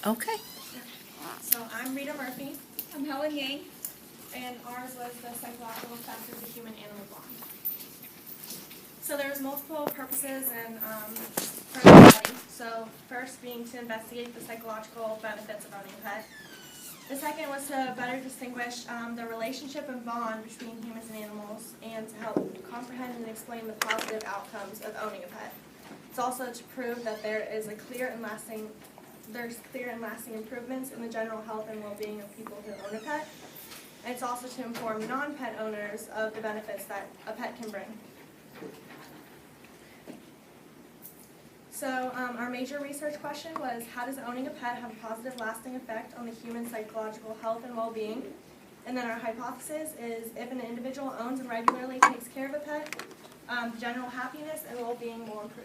Okay. So I'm Rita Murphy. I'm Helen Yang. And ours was the psychological effect of the human-animal bond. So there's multiple purposes and for the study. So first being to investigate the psychological benefits of owning a pet. The second was to better distinguish the relationship and bond between humans and animals, and to help comprehend and explain the positive outcomes of owning a pet. It's also to prove that there's clear and lasting improvements in the general health and well-being of people who own a pet. And it's also to inform non-pet owners of the benefits that a pet can bring. So our major research question was, how does owning a pet have a positive lasting effect on the human psychological health and well-being? And then our hypothesis is, if an individual owns and regularly takes care of a pet, general happiness and well-being will improve.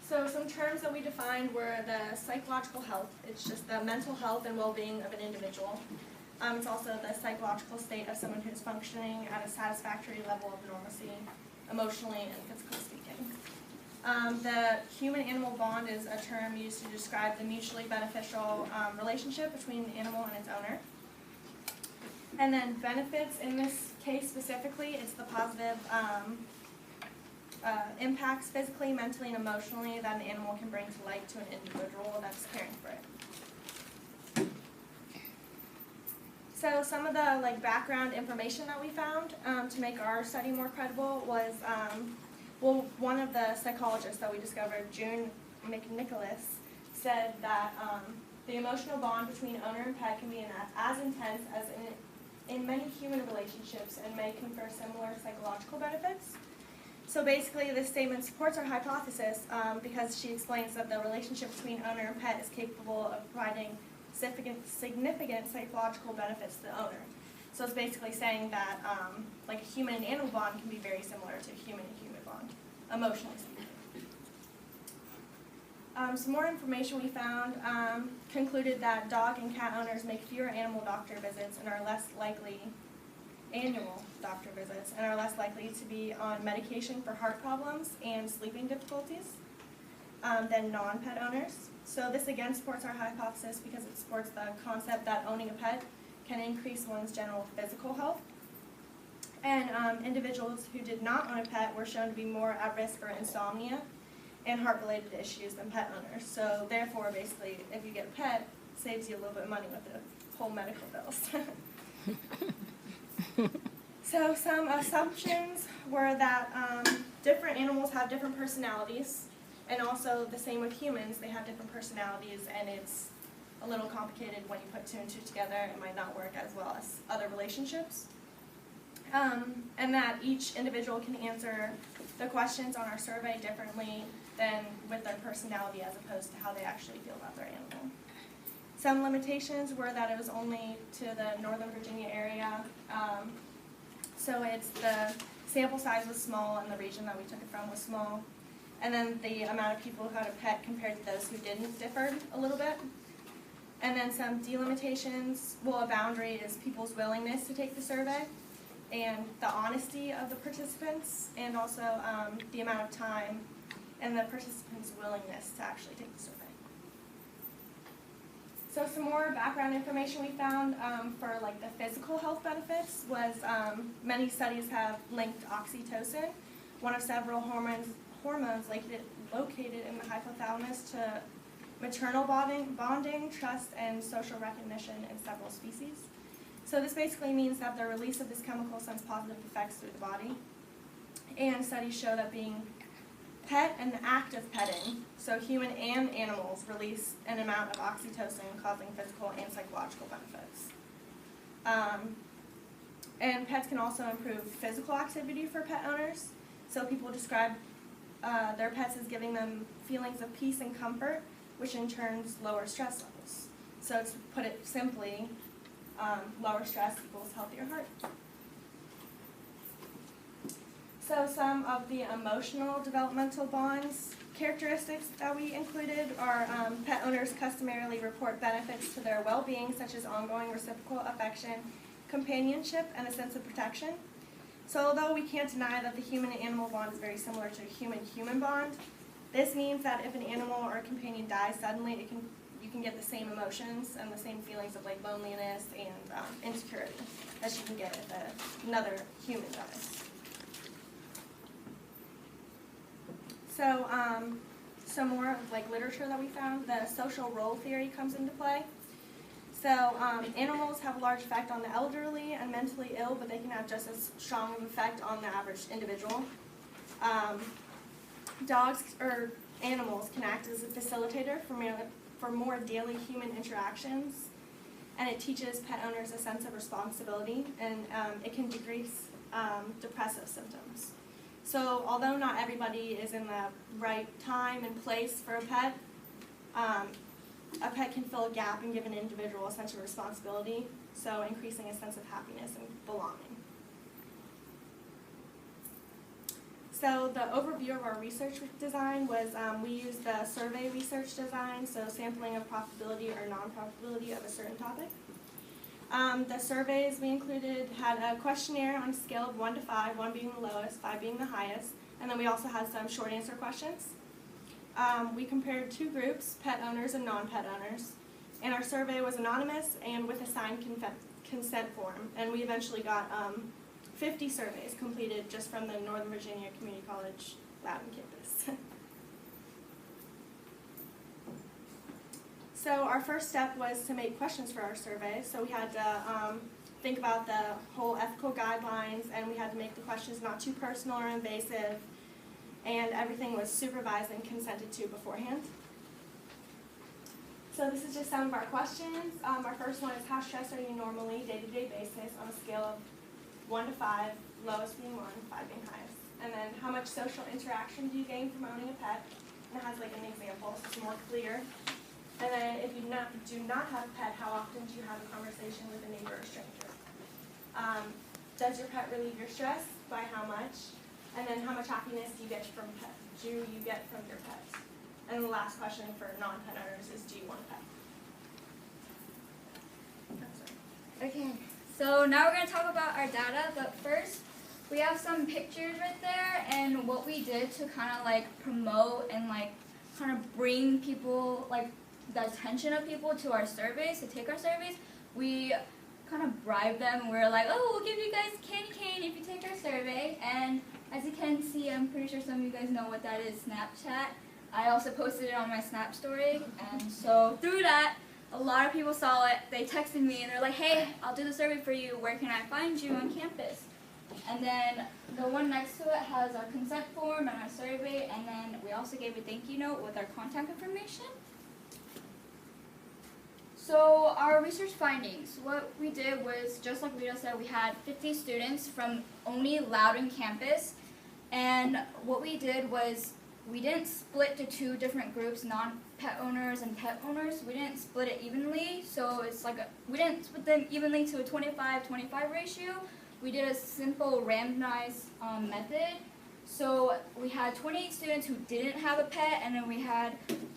So some terms that we defined were the psychological health. It's just the mental health and well-being of an individual. It's also the psychological state of someone who's functioning at a satisfactory level of normalcy, emotionally and physically speaking. The human-animal bond is a term used to describe the mutually beneficial relationship between the animal and its owner. And then benefits, in this case specifically, it's the positive impacts physically, mentally, and emotionally that an animal can bring to light to an individual that's caring for it. So some of the background information that we found to make our study more credible was, one of the psychologists that we discovered, June McNicholas, said that the emotional bond between owner and pet can be as intense as in many human relationships and may confer similar psychological benefits. So basically, this statement supports our hypothesis because she explains that the relationship between owner and pet is capable of providing significant psychological benefits to the owner. So it's basically saying that a human and animal bond can be very similar to a human and human bond, emotionally speaking. Some more information we found concluded that dog and cat owners make fewer animal doctor visits and are less likely annual doctor visits and are less likely to be on medication for heart problems and sleeping difficulties than non-pet owners. So this again supports our hypothesis because it supports the concept that owning a pet can increase one's general physical health. And individuals who did not own a pet were shown to be more at risk for insomnia and heart-related issues than pet owners. So therefore, basically, if you get a pet, it saves you a little bit of money with the whole medical bills. So some assumptions were that different animals have different personalities, and also the same with humans, they have different personalities, and it's a little complicated when you put two and two together. It might not work as well as other relationships. And that each individual can answer the questions on our survey differently than with their personality as opposed to how they actually feel about their animal. Some limitations were that it was only to the Northern Virginia area. So the sample size was small and the region that we took it from was small. And then the amount of people who had a pet compared to those who didn't differed a little bit. And then some delimitations. Well, a boundary is people's willingness to take the survey and the honesty of the participants, and also the amount of time and the participants' willingness to actually take the survey. So some more background information we found for the physical health benefits was many studies have linked oxytocin, one of several hormones located in the hypothalamus, to maternal bonding, trust, and social recognition in several species. So this basically means that the release of this chemical sends positive effects through the body. And studies show that being pet and the act of petting, so human and animals, release an amount of oxytocin causing physical and psychological benefits. And pets can also improve physical activity for pet owners. So people describe their pets as giving them feelings of peace and comfort, which in turn lower stress levels. So to put it simply, lower stress equals healthier heart. So some of the emotional developmental bonds characteristics that we included are pet owners customarily report benefits to their well-being, such as ongoing reciprocal affection, companionship, and a sense of protection. So although we can't deny that the human and animal bond is very similar to a human-human bond, This means that if an animal or a companion dies suddenly, you can get the same emotions and the same feelings of like loneliness and insecurity as you can get if another human dies. So some more like literature that we found, the social role theory comes into play. So animals have a large effect on the elderly and mentally ill, but they can have just as strong of an effect on the average individual. Dogs or animals can act as a facilitator for more daily human interactions, and it teaches pet owners a sense of responsibility, and it can decrease depressive symptoms. So although not everybody is in the right time and place for a pet can fill a gap and give an individual a sense of responsibility, so increasing a sense of happiness and belonging. So the overview of our research design was we used the survey research design, so sampling of profitability or non-profitability of a certain topic. The surveys we included had a questionnaire on a scale of 1 to 5, 1 being the lowest, 5 being the highest, and then we also had some short answer questions. We compared two groups, pet owners and non-pet owners, and our survey was anonymous and with a signed consent form, and we eventually got 50 surveys completed just from the Northern Virginia Community College Loudon campus. So our first step was to make questions for our survey. So we had to think about the whole ethical guidelines, and we had to make the questions not too personal or invasive, and everything was supervised and consented to beforehand. So this is just some of our questions. Our first one is, how stressed are you normally, day-to-day basis, on a scale of 1 to 5, lowest being 1, 5 being highest. And then, how much social interaction do you gain from owning a pet? And it has like an example, so it's more clear. And then, if you do not have a pet, how often do you have a conversation with a neighbor or stranger? Does your pet relieve your stress? By how much? And then, how much happiness do you get from your pet? And the last question for non-pet owners is, do you want a pet? Okay, so now we're going to talk about our data, but first we have some pictures right there, and what we did to kind of like promote and like kind of bring people, like the attention of people to our surveys, to take our surveys, we kind of bribed them, and we were like, oh, we'll give you guys candy cane if you take our survey. And as you can see, I'm pretty sure some of you guys know what that is, Snapchat. I also posted it on my Snap story, and so through that, a lot of people saw it. They texted me and they're like, hey, I'll do the survey for you. Where can I find you on campus? And then the one next to it has our consent form and our survey, and then we also gave a thank you note with our contact information. So our research findings, what we did was, just like Rita said, we had 50 students from only Loudon campus, and what we did was we didn't split to two different groups, non-pet owners and pet owners. We didn't split it evenly, so it's like we didn't split them evenly to a 25-25 ratio. We did a simple randomized method. So we had 28 students who didn't have a pet, and then we had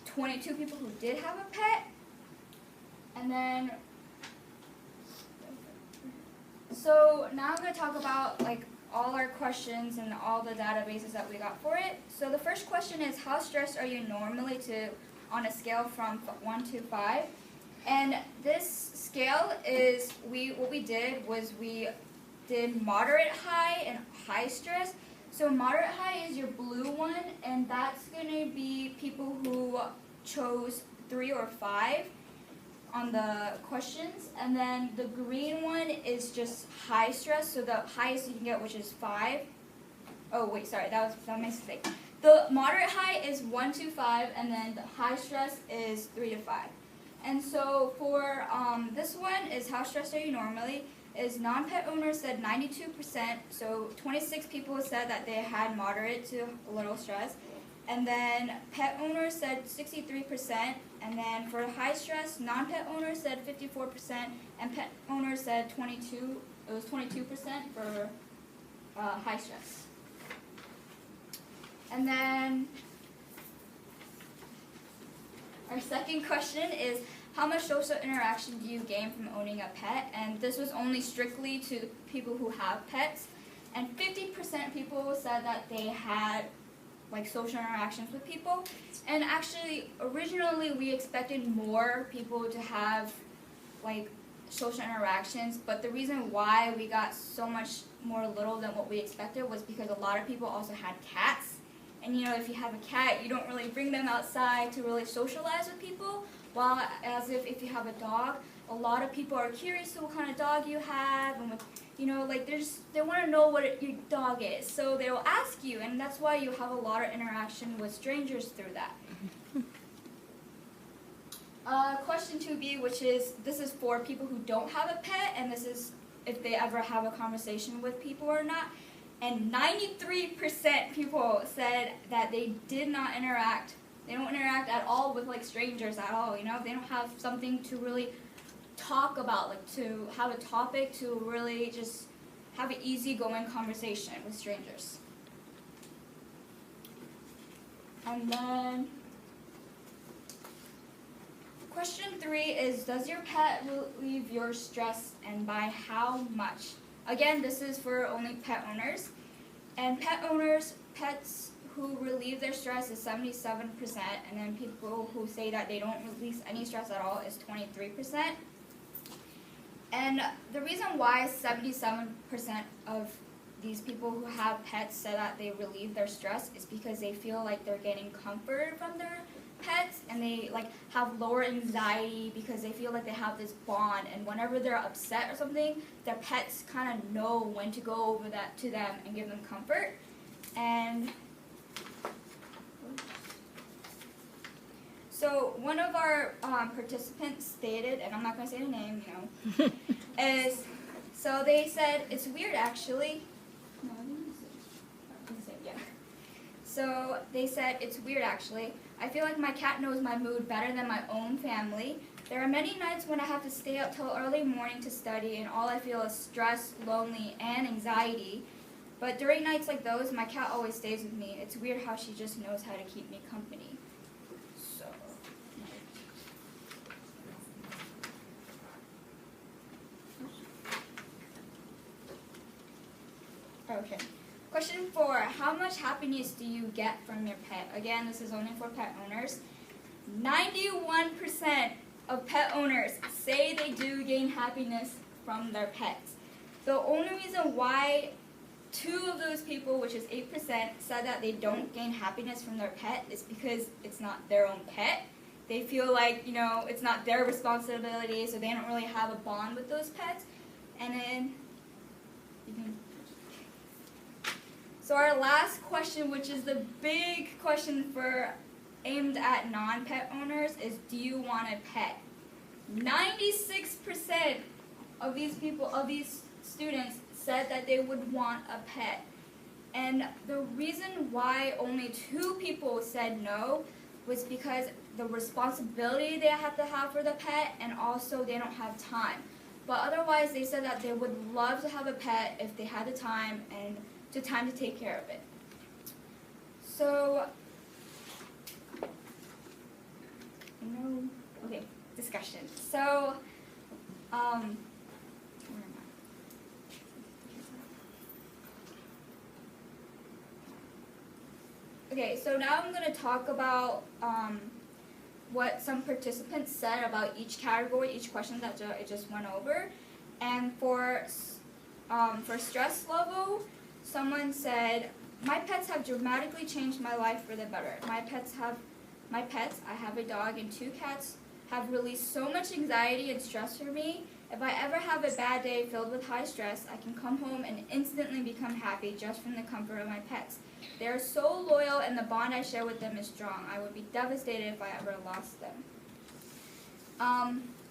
22 people who did have a pet. And then, so now I'm going to talk about like all our questions and all the databases that we got for it. So the first question is, how stressed are you normally on a scale from 1 to 5? And this scale is, what we did was we did moderate high and high stress. So moderate high is your blue one, and that's going to be people who chose 3 or 5 on the questions, and then the green one is just high stress, so the highest you can get, which is 5. Oh wait, sorry, that was my mistake. The moderate high is 1 to 5, and then the high stress is 3 to 5. And so for this one is, how stressed are you normally, is non-pet owners said 92%, so 26 people said that they had moderate to a little stress. And then pet owners said 63%, and then for high stress, non-pet owners said 54%, and pet owners said 22%. It was 22% for high stress. And then our second question is, how much social interaction do you gain from owning a pet? And this was only strictly to people who have pets, and 50% of people said that they had like social interactions with people. And actually, originally we expected more people to have like social interactions, but the reason why we got so much more little than what we expected was because a lot of people also had cats. And you know, if you have a cat, you don't really bring them outside to really socialize with people. While as if you have a dog, a lot of people are curious to what kind of dog you have, and you know, like they want to know what your dog is, so they'll ask you, and that's why you have a lot of interaction with strangers through that. Question 2B, which is, this is for people who don't have a pet, and this is if they ever have a conversation with people or not. And 93% people said that they did not interact. They don't interact at all with like strangers at all. You know, they don't have something to really talk about, like to have a topic to really just have an easygoing conversation with strangers. And then question 3 is, does your pet relieve your stress, and by how much? Again, this is for only pet owners. And pets who relieve their stress is 77%, and then people who say that they don't release any stress at all is 23%. And the reason why 77% of these people who have pets say that they relieve their stress is because they feel like they're getting comfort from their pets, and they like have lower anxiety because they feel like they have this bond, and whenever they're upset or something, their pets kind of know when to go over that to them and give them comfort. And so one of our participants stated, and I'm not going to say the name, you know, is, so they said, it's weird actually. No, I didn't say it. Yeah. So they said, it's weird actually. I feel like my cat knows my mood better than my own family. There are many nights when I have to stay up till early morning to study, and all I feel is stress, lonely, and anxiety. But during nights like those, my cat always stays with me. It's weird how she just knows how to keep me company. So, okay. Question 4, how much happiness do you get from your pet? Again, this is only for pet owners. 91% of pet owners say they do gain happiness from their pets. The only reason why 2 of those people, which is 8%, said that they don't gain happiness from their pet is because it's not their own pet. They feel like, you know, it's not their responsibility, so they don't really have a bond with those pets. And then, so our last question, which is the big question for aimed at non-pet owners, is, do you want a pet? 96% of these students said that they would want a pet. And the reason why only 2 people said no was because the responsibility they have to have for the pet, and also they don't have time. But otherwise, they said that they would love to have a pet if they had the time and time to take care of it. So, okay, discussion. So, where am I? Okay, so now I'm going to talk about what some participants said about each category, each question that I just went over. And for stress level, someone said, my pets have dramatically changed my life for the better. My pets, I have a dog and 2 cats, have released so much anxiety and stress for me. If I ever have a bad day filled with high stress, I can come home and instantly become happy just from the comfort of my pets. They are so loyal, and the bond I share with them is strong. I would be devastated if I ever lost them.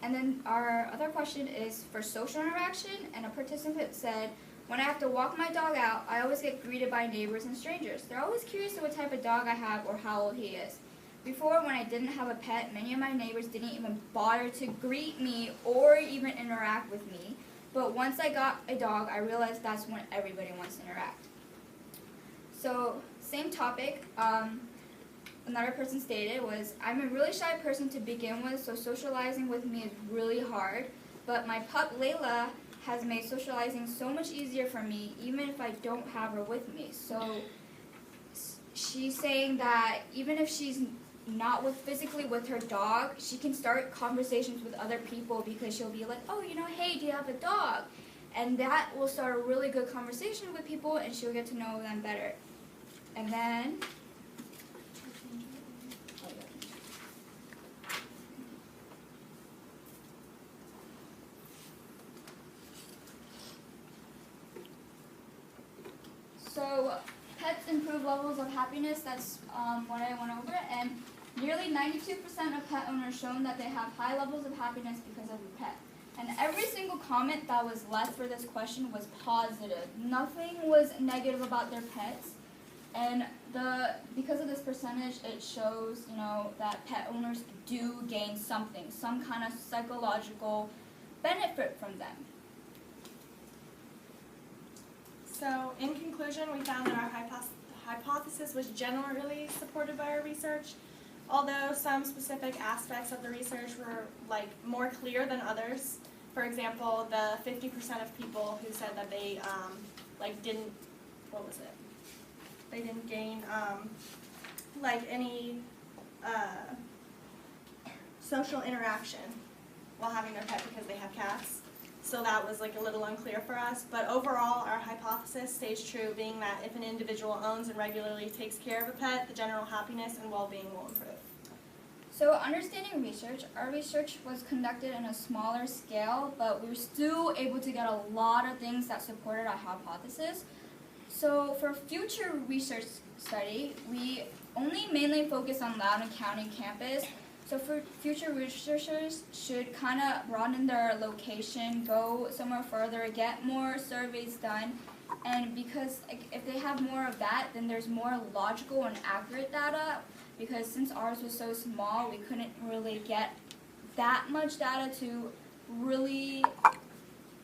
And then our other question is for social interaction, and a participant said, when I have to walk my dog out, I always get greeted by neighbors and strangers. They're always curious to what type of dog I have or how old he is. Before, when I didn't have a pet, many of my neighbors didn't even bother to greet me or even interact with me. But once I got a dog, I realized that's when everybody wants to interact. So, same topic. Another person stated was, I'm a really shy person to begin with, so socializing with me is really hard. But my pup, Layla, has made socializing so much easier for me, even if I don't have her with me. So she's saying that even if she's not physically with her dog, she can start conversations with other people because she'll be like, oh, hey, do you have a dog? And that will start a really good conversation with people, and she'll get to know them better. And then, so pets improve levels of happiness. That's what I went over. And nearly 92% of pet owners shown that they have high levels of happiness because of the pet. And every single comment that was left for this question was positive. Nothing was negative about their pets. And because of this percentage, it shows, that pet owners do gain something, some kind of psychological benefit from them. So, in conclusion, we found that our hypothesis was generally supported by our research, although some specific aspects of the research were more clear than others. For example, the 50% of people who said that they didn't, they didn't gain any social interaction while having their pet because they have cats. So that was a little unclear for us. But overall, our hypothesis stays true, being that if an individual owns and regularly takes care of a pet, the general happiness and well-being will improve. So understanding research, our research was conducted in a smaller scale, but we were still able to get a lot of things that supported our hypothesis. So for future research study, we only mainly focus on Loudoun County campus. So for future researchers should kind of broaden their location, go somewhere further, get more surveys done. And because if they have more of that, then there's more logical and accurate data. Because since ours was so small, we couldn't really get that much data to really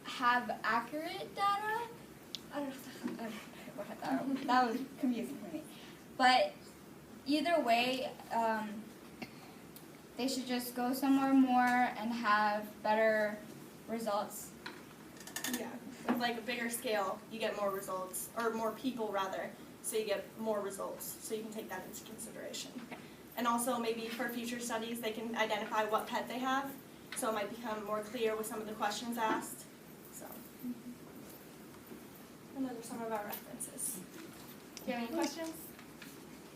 have accurate data. I don't know. That was confusing for me. But either way, they should just go somewhere more and have better results. Yeah, with a bigger scale, you get more results, or more people rather, so you get more results. So you can take that into consideration. Okay. And also maybe for future studies, they can identify what pet they have, so it might become more clear with some of the questions asked. So, and those are some of our references. Do you have any questions?